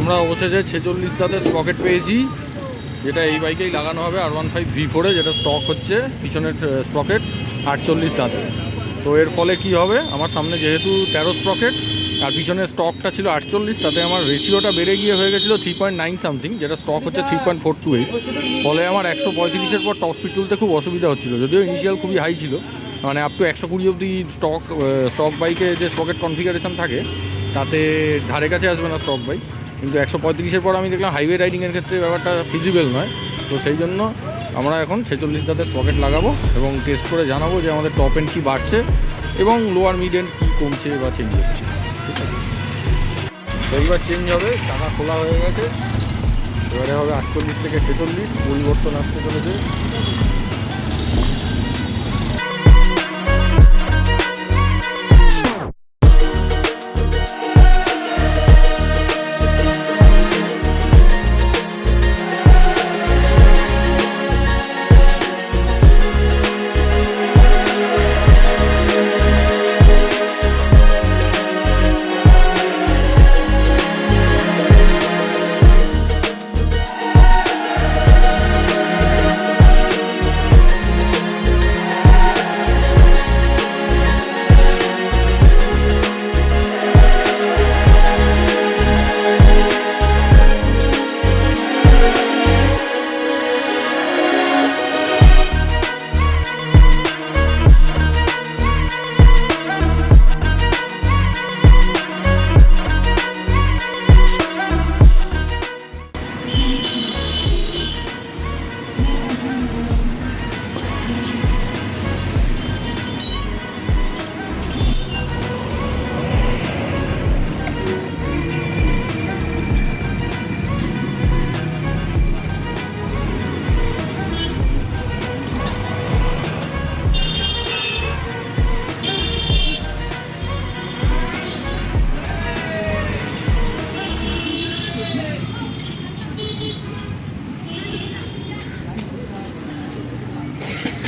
আমরা অবশেষে 46 দাঁতের স্প্রকেট পেয়েছি, যেটা এই বাইকেই লাগানো হবে R15 V4-এ, যেটা স্টক হচ্ছে পিছনের স্প্রকেট 48 দাঁতে। তো এর ফলে কি হবে, আমার সামনে যেহেতু 13 স্প্রকেট আর পিছনের স্টকটা ছিল 48, তাতে আমার রেশিওটা বেড়ে গিয়ে হয়ে গেছিলো 3.9 সামথিং, যেটা স্টক হচ্ছে 3.428। ফলে আমার 135-এর পর টপ স্পিড তুলতে খুব অসুবিধা হচ্ছিলো, যদিও ইনিশিয়াল খুবই হাই ছিল, মানে আপ টু 120 অবধি স্টক বাইকে যে স্প্রকেট কনফিগারেশন থাকে তাতে ধারে কাছে আসবে না স্টক বাইক। কিন্তু 135-এর পর আমি দেখলাম হাইওয়ে রাইডিংয়ের ক্ষেত্রে ব্যাপারটা ফিজিবল নয়। তো সেই জন্য আমরা এখন 46 দাঁতের স্প্রকেট লাগাবো এবং টেস্ট করে জানাবো যে আমাদের টপ এন্ড কী বাড়ছে এবং লোয়ার মিড এন্ড কী কমছে বা চেঞ্জ হচ্ছে। ঠিক আছে, তো এইবার চেঞ্জ হবে, চাকা খোলা হয়ে গেছে, এবারে হবে 48 থেকে 46, পরিবর্তন আসতে চলেছে।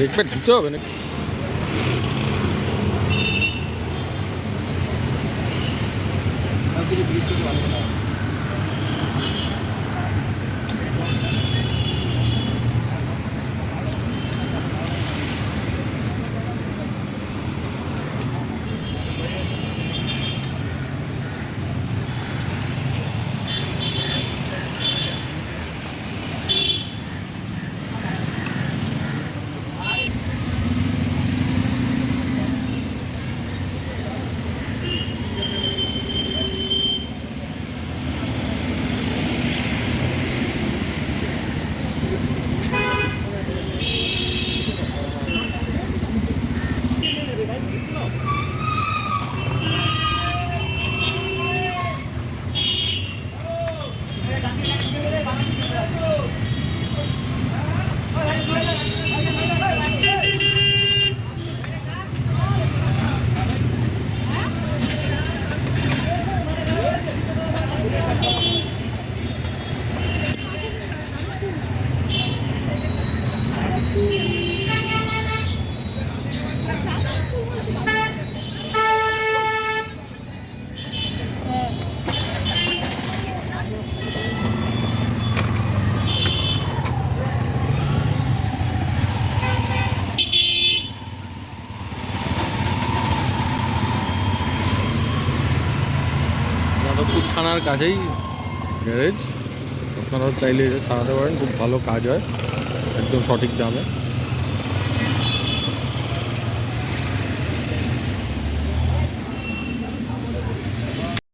দেখবে দিতে হবে নাকি? যাদবপুর থানার কাছেই গ্যারেজ, আপনারাও চাইলে এটা সারাতে পারেন, খুব ভালো কাজ হয় একদম সঠিক দামে।